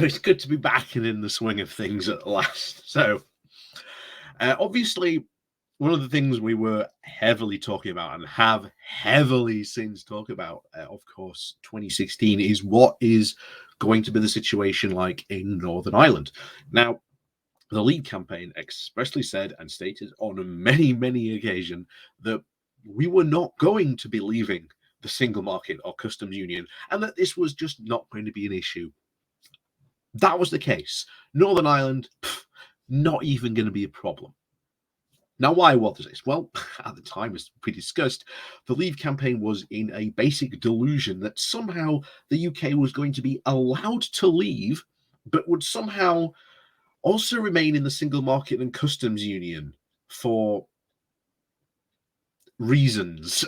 So it's good to be back and in the swing of things at last. So obviously, one of the things we were heavily talking about and have heavily since talked about, of course, 2016 is what is going to be the situation like in Northern Ireland. Now, the Leave campaign expressly said and stated on many, many occasions that we were not going to be leaving the single market or customs union and that this was just not going to be an issue. That was the case. Northern Ireland, not even going to be a problem. Now, why was this? Well, at the time, as we discussed, the Leave campaign was in a basic delusion that somehow the UK was going to be allowed to leave, but would somehow also remain in the single market and customs union for reasons.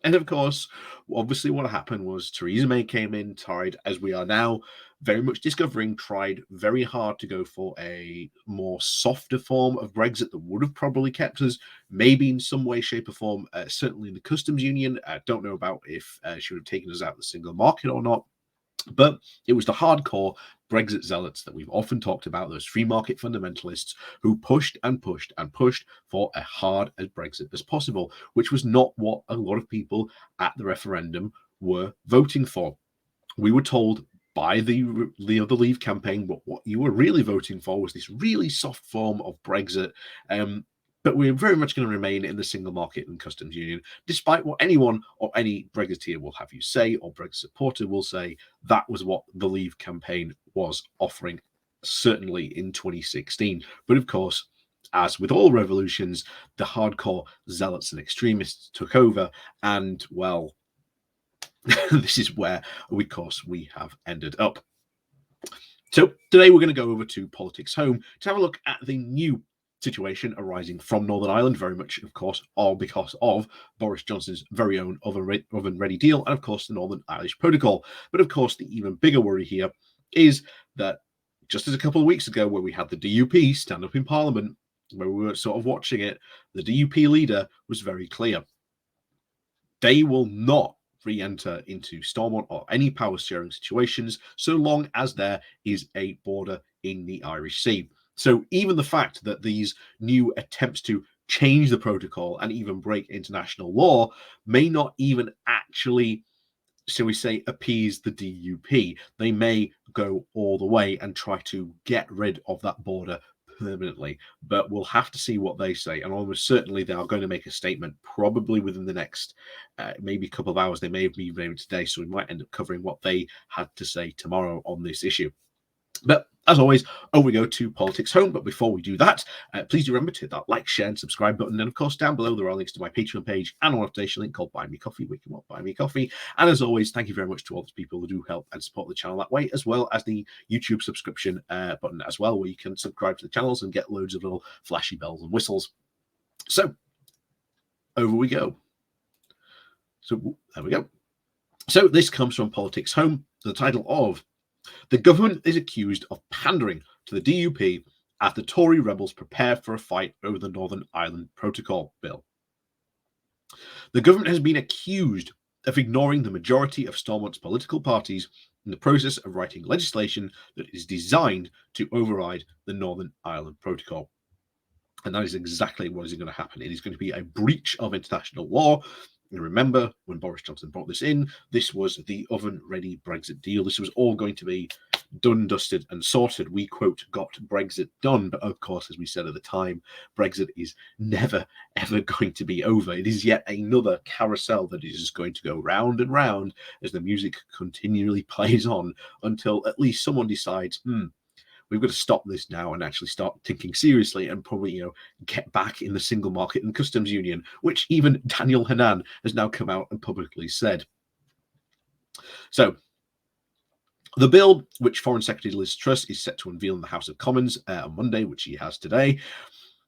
And of course, obviously, what happened was Theresa May came in, tried, as we are now very much discovering, tried very hard to go for a more softer form of Brexit that would have probably kept us, maybe in some way, shape, or form, certainly in the customs union. I don't know about if she would have taken us out of the single market or not. But it was the hardcore Brexit zealots that we've often talked about, those free market fundamentalists who pushed and pushed and pushed for a hard as Brexit as possible, which was not what a lot of people at the referendum were voting for. We were told by the Leave campaign what you were really voting for was this really soft form of Brexit. But we're very much going to remain in the single market and customs union, despite what anyone or any Brexiteer will have you say, or Brexit supporter will say. That was what the Leave campaign was offering, certainly in 2016. But of course, as with all revolutions, the hardcore zealots and extremists took over, and well, this is where, of course, we have ended up. So today we're going to go over to Politics Home to have a look at the new situation arising from Northern Ireland, very much, of course, all because of Boris Johnson's very own oven-ready deal, and of course the Northern Irish Protocol. But of course, the even bigger worry here is that just as a couple of weeks ago, where we had the DUP stand up in Parliament, where we were sort of watching it, the DUP leader was very clear. They will not re-enter into Stormont or any power sharing situations so long as there is a border in the Irish Sea. So even the fact that these new attempts to change the protocol and even break international law may not even actually, shall we say, appease the DUP. They may go all the way and try to get rid of that border permanently, but we'll have to see what they say. And almost certainly they are going to make a statement probably within the next maybe a couple of hours. They may have been made today, so we might end up covering what they had to say tomorrow on this issue. But as always, over we go to Politics Home. But before we do that, please do remember to hit that like, share, and subscribe button. And of course, down below, there are links to my Patreon page and an annotation link called Buy Me Coffee, where you can buy me coffee. And as always, thank you very much to all those people who do help and support the channel that way, as well as the YouTube subscription button as well, where you can subscribe to the channels and get loads of little flashy bells and whistles. So, over we go. So, there we go. So, this comes from Politics Home, the title of "The government is accused of pandering to the DUP as the Tory rebels prepare for a fight over the Northern Ireland Protocol Bill." The government has been accused of ignoring the majority of Stormont's political parties in the process of writing legislation that is designed to override the Northern Ireland Protocol. And that is exactly what is going to happen. It is going to be a breach of international law. And remember, when Boris Johnson brought this in, this was the oven-ready Brexit deal. This was all going to be done, dusted, and sorted. We, quote, got Brexit done. But of course, as we said at the time, Brexit is never, ever going to be over. It is yet another carousel that is just going to go round and round as the music continually plays on until at least someone decides, we've got to stop this now and actually start thinking seriously and probably, get back in the single market and customs union, which even Daniel Hannan has now come out and publicly said. So, the bill, which Foreign Secretary Liz Truss is set to unveil in the House of Commons on Monday, which he has today,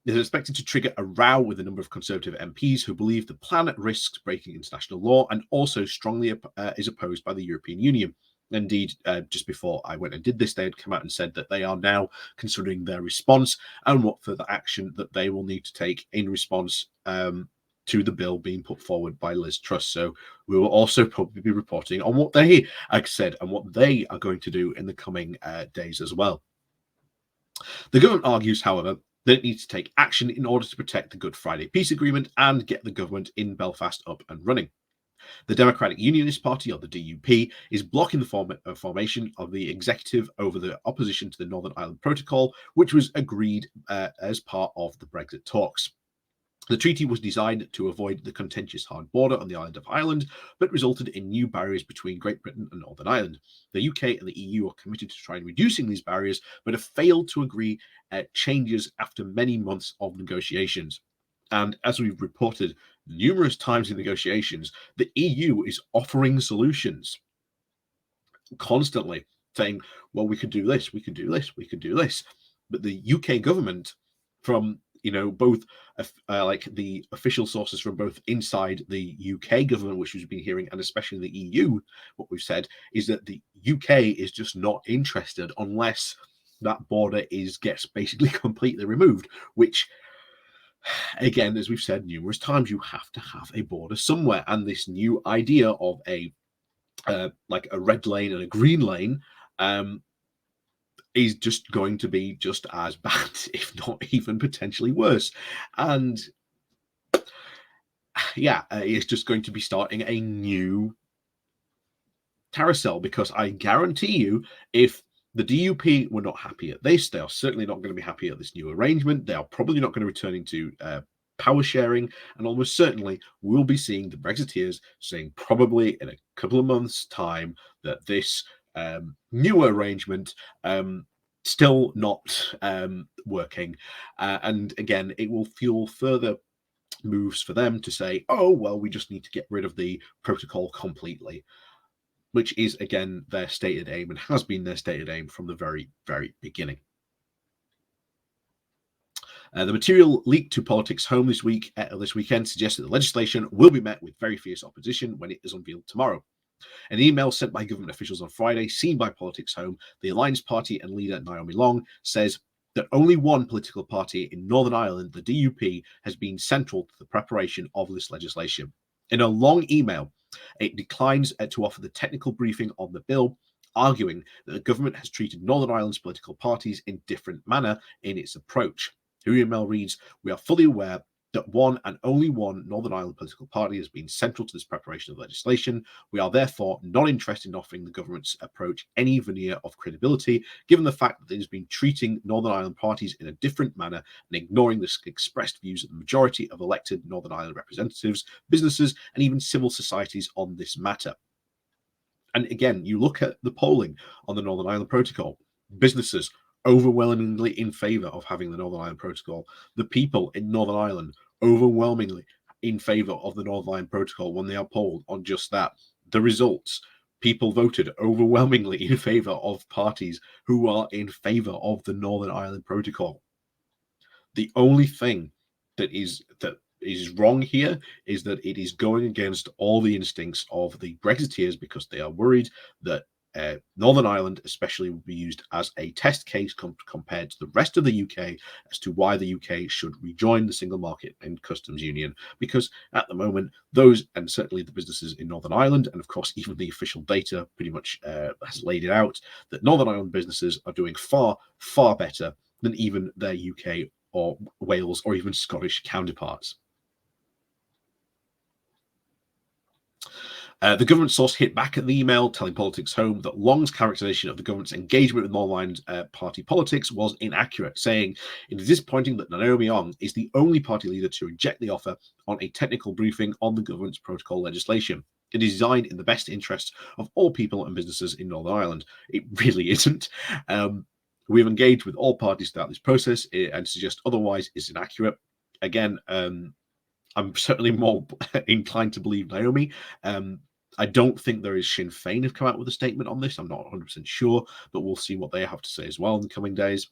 is expected to trigger a row with a number of Conservative MPs who believe the plan risks breaking international law and also strongly is opposed by the European Union. Indeed, just before I went and did this, they had come out and said that they are now considering their response and what further action that they will need to take in response to the bill being put forward by Liz Truss. So we will also probably be reporting on what they said and what they are going to do in the coming days as well. The government argues, however, that it needs to take action in order to protect the Good Friday Peace Agreement and get the government in Belfast up and running. The Democratic Unionist Party, or the DUP, is blocking the formation of the executive over the opposition to the Northern Ireland Protocol, which was agreed as part of the Brexit talks. The treaty was designed to avoid the contentious hard border on the island of Ireland, but resulted in new barriers between Great Britain and Northern Ireland. The UK and the EU are committed to trying reducing these barriers, but have failed to agree changes after many months of negotiations. And as we've reported numerous times in negotiations, the EU is offering solutions constantly, saying, well, we could do this, we could do this, we could do this. But the UK government, from both like the official sources from both inside the UK government, which we've been hearing, and especially the EU, what we've said is that the UK is just not interested unless that border gets basically completely removed, which, again, as we've said numerous times, you have to have a border somewhere. And this new idea of a like a red lane and a green lane is just going to be just as bad, if not even potentially worse. And yeah, it's just going to be starting a new carousel, because I guarantee you, if the DUP were not happy at this, they are certainly not going to be happy at this new arrangement. They are probably not going to return into power sharing, and almost certainly we'll be seeing the Brexiteers saying probably in a couple of months' time that this new arrangement still not working. And again, it will fuel further moves for them to say, oh, well, we just need to get rid of the protocol completely, which is, again, their stated aim and has been their stated aim from the very, very beginning. The material leaked to Politics Home this weekend suggests that the legislation will be met with very fierce opposition when it is unveiled tomorrow. An email sent by government officials on Friday, seen by Politics Home, the Alliance Party and leader Naomi Long, says that only one political party in Northern Ireland, the DUP, has been central to the preparation of this legislation. In a long email, it declines to offer the technical briefing on the bill, arguing that the government has treated Northern Ireland's political parties in different manner in its approach. The email reads, "We are fully aware that one and only one Northern Ireland political party has been central to this preparation of legislation. We are therefore not interested in offering the government's approach any veneer of credibility, given the fact that it has been treating Northern Ireland parties in a different manner and ignoring the expressed views of the majority of elected Northern Ireland representatives, businesses, and even civil societies on this matter." And again, you look at the polling on the Northern Ireland Protocol, businesses overwhelmingly in favour of having the Northern Ireland Protocol. The people in Northern Ireland overwhelmingly in favour of the Northern Ireland Protocol when they are polled on just that. The results, people voted overwhelmingly in favour of parties who are in favour of the Northern Ireland Protocol. The only thing that is wrong here is that it is going against all the instincts of the Brexiteers, because they are worried that Northern Ireland especially will be used as a test case compared to the rest of the UK as to why the UK should rejoin the single market and customs union, because at the moment those, and certainly the businesses in Northern Ireland, and of course even the official data pretty much has laid it out, that Northern Ireland businesses are doing far, far better than even their UK or Wales or even Scottish counterparts. The government source hit back at the email, telling Politics Home that Long's characterization of the government's engagement with Northern Ireland party politics was inaccurate, saying, "It is disappointing that Naomi Long is the only party leader to reject the offer on a technical briefing on the government's protocol legislation. It is designed in the best interests of all people and businesses in Northern Ireland." It really isn't. We've engaged with all parties throughout this process, and to suggest otherwise is inaccurate. Again, I'm certainly more inclined to believe Naomi. I don't think there is Sinn Féin have come out with a statement on this. I'm not 100% sure, but we'll see what they have to say as well in the coming days.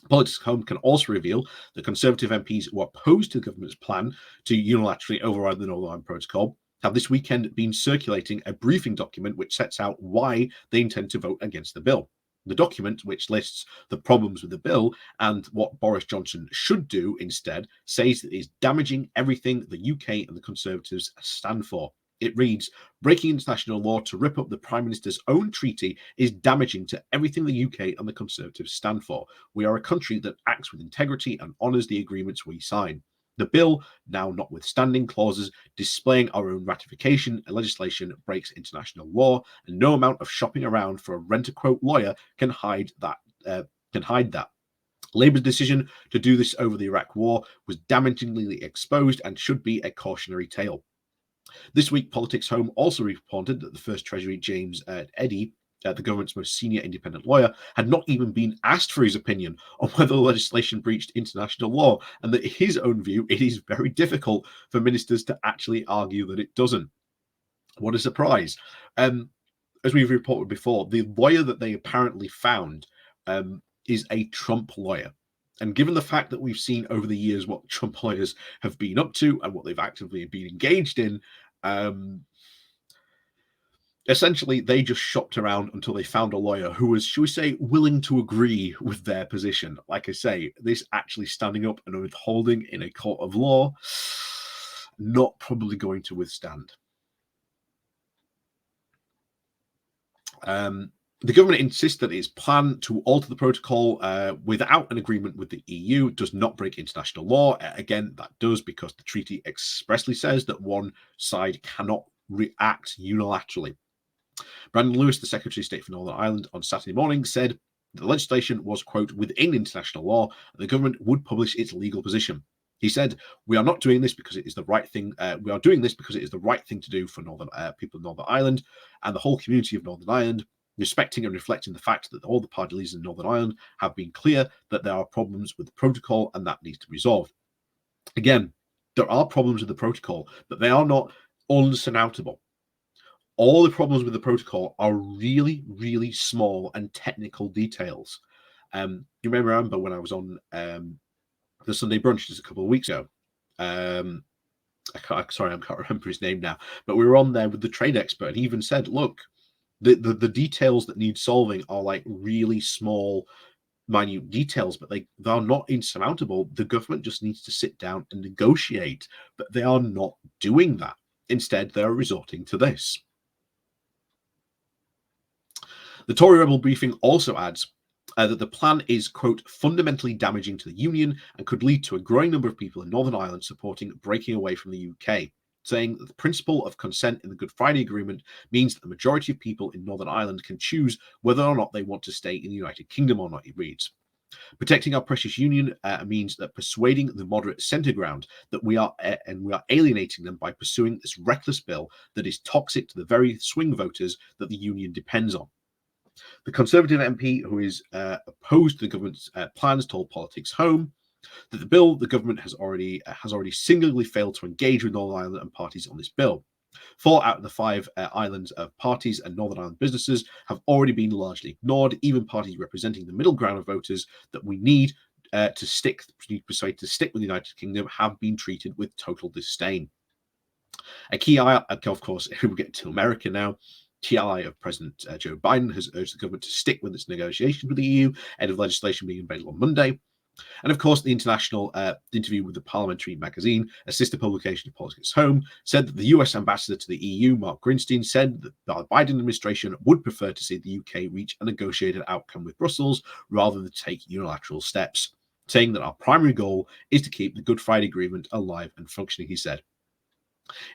Politics Home can also reveal that Conservative MPs who are opposed to the government's plan to unilaterally override the Northern Ireland Protocol have this weekend been circulating a briefing document which sets out why they intend to vote against the bill. The document, which lists the problems with the bill and what Boris Johnson should do instead, says that it is damaging everything the UK and the Conservatives stand for. It reads, breaking international law to rip up the Prime Minister's own treaty is damaging to everything the UK and the Conservatives stand for. We are a country that acts with integrity and honours the agreements we sign. The bill, now notwithstanding clauses displaying our own ratification and legislation, breaks international law, and no amount of shopping around for a rent-a-quote lawyer can hide that. Labour's decision to do this over the Iraq War was damagingly exposed and should be a cautionary tale. This week, Politics Home also reported that the First Treasury, James Eddy, the government's most senior independent lawyer, had not even been asked for his opinion on whether the legislation breached international law, and that in his own view, it is very difficult for ministers to actually argue that it doesn't. What a surprise. As we've reported before, the lawyer that they apparently found is a Trump lawyer. And given the fact that we've seen over the years what Trump lawyers have been up to and what they've actively been engaged in, essentially they just shopped around until they found a lawyer who was, shall we say, willing to agree with their position. Like I say, this actually standing up and withholding in a court of law, not probably going to withstand. The government insists that its plan to alter the protocol without an agreement with the EU does not break international law. Again, that does, because the treaty expressly says that one side cannot react unilaterally. Brandon Lewis, the Secretary of State for Northern Ireland, on Saturday morning said the legislation was, quote, within international law, and the government would publish its legal position. He said, we are not doing this because it is the right thing. We are doing this because it is the right thing to do for Northern people of Northern Ireland and the whole community of Northern Ireland, respecting and reflecting the fact that all the party leaders in Northern Ireland have been clear that there are problems with the protocol and that needs to be resolved. Again, there are problems with the protocol, but they are not unsurmountable. All the problems with the protocol are really, really small and technical details. You may remember when I was on the Sunday brunch just a couple of weeks ago. I can't remember his name now, but we were on there with the trade expert, and he even said, look, the details that need solving are like really small, minute details, but they are not insurmountable. The government just needs to sit down and negotiate, but they are not doing that. Instead, they are resorting to this. The Tory rebel briefing also adds that the plan is, quote, fundamentally damaging to the union and could lead to a growing number of people in Northern Ireland supporting breaking away from the UK, saying that the principle of consent in the Good Friday Agreement means that the majority of people in Northern Ireland can choose whether or not they want to stay in the United Kingdom or not, it reads. Protecting our precious union means that persuading the moderate centre ground that we are alienating them by pursuing this reckless bill that is toxic to the very swing voters that the union depends on. The Conservative MP who is opposed to the government's plans told Politics Home that the government has already singularly failed to engage with Northern Ireland and parties on this bill. 4 out of the 5 islands of parties and Northern Ireland businesses have already been largely ignored. Even parties representing the middle ground of voters that we need persuade to stick with the United Kingdom have been treated with total disdain. A key ally, of course, we'll get to America now. Key ally of President Joe Biden has urged the government to stick with its negotiations with the EU ahead of legislation being available on Monday. And of course, the international interview with the Parliamentary magazine, a sister publication of Politics Home, said that the US ambassador to the EU, Mark Greenstein, said that the Biden administration would prefer to see the UK reach a negotiated outcome with Brussels rather than take unilateral steps, saying that our primary goal is to keep the Good Friday Agreement alive and functioning, he said.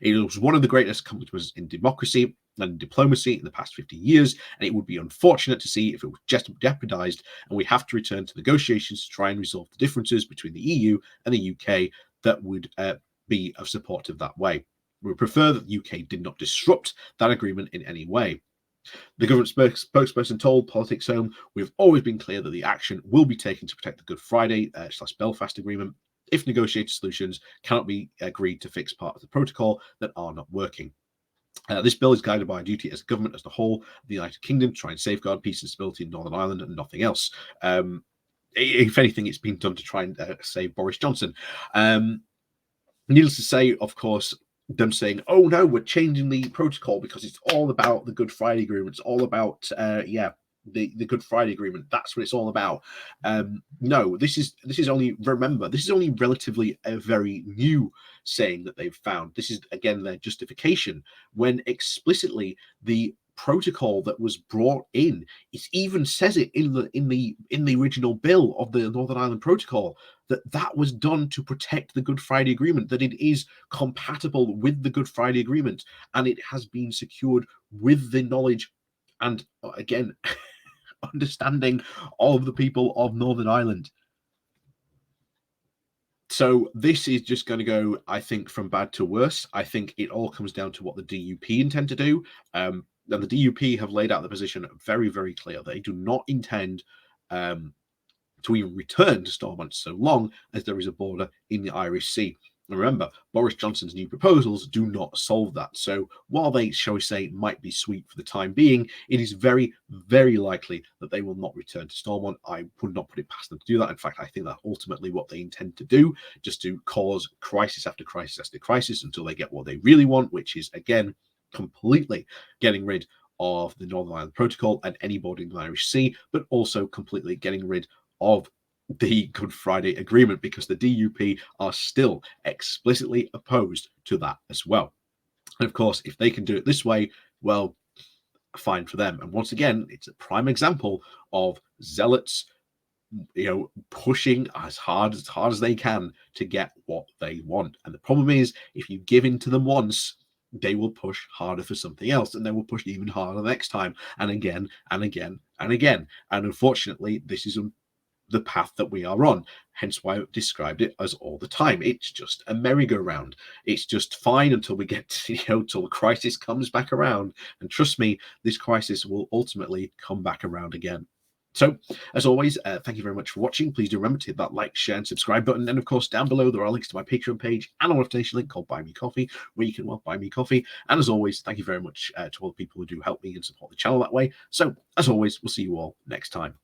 It was one of the greatest accomplishments in democracy and diplomacy in the past 50 years, and it would be unfortunate to see if it was just jeopardized and we have to return to negotiations to try and resolve the differences between the EU and the UK that would be of support of that way. We would prefer that the UK did not disrupt that agreement in any way. The government spokesperson told Politics Home, we have always been clear that the action will be taken to protect the Good Friday / Belfast Agreement if negotiated solutions cannot be agreed to fix part of the protocol that are not working. This bill is guided by a duty as a government as the whole of the United Kingdom to try and safeguard peace and stability in Northern Ireland and nothing else. If anything, it's been done to try and save Boris Johnson. Needless to say, of course, them saying, oh no, we're changing the protocol because it's all about the Good Friday Agreement. It's all about, the Good Friday Agreement. That's what it's all about. No, this is only, remember, this is only relatively a very new saying that they've found. This is again their justification when explicitly the protocol that was brought in, it even says it in the original bill of the Northern Ireland Protocol, that was done to protect the Good Friday Agreement, that it is compatible with the Good Friday Agreement, and it has been secured with the knowledge and again understanding of the people of Northern Ireland. So this is just going to go, I think, from bad to worse. I think it all comes down to what the DUP intend to do. And the DUP have laid out the position very, very clear. They do not intend to even return to Stormont so long as there is a border in the Irish Sea. And remember, Boris Johnson's new proposals do not solve that. So while they, shall we say, might be sweet for the time being, it is very, very likely that they will not return to Stormont. I would not put it past them to do that. In fact, I think that's ultimately what they intend to do, just to cause crisis after crisis after crisis until they get what they really want, which is, again, completely getting rid of the Northern Ireland Protocol and any border in the Irish Sea, but also completely getting rid of the Good Friday Agreement, because the DUP are still explicitly opposed to that as well. And of course, if they can do it this way, well, fine for them. And once again, it's a prime example of zealots, pushing as hard as they can to get what they want. And the problem is, if you give in to them once, they will push harder for something else, and they will push even harder the next time, and again and again and again. And unfortunately, this is the path that we are on, hence why I've described it as all the time. It's just a merry-go-round. It's just fine until we get till the crisis comes back around, and trust me, this crisis will ultimately come back around again. So, as always, thank you very much for watching. Please do remember to hit that like, share, and subscribe button. And of course, down below, there are links to my Patreon page and a notification link called Buy Me Coffee, where you can, well, buy me coffee. And as always, thank you very much to all the people who do help me and support the channel that way. So, as always, we'll see you all next time.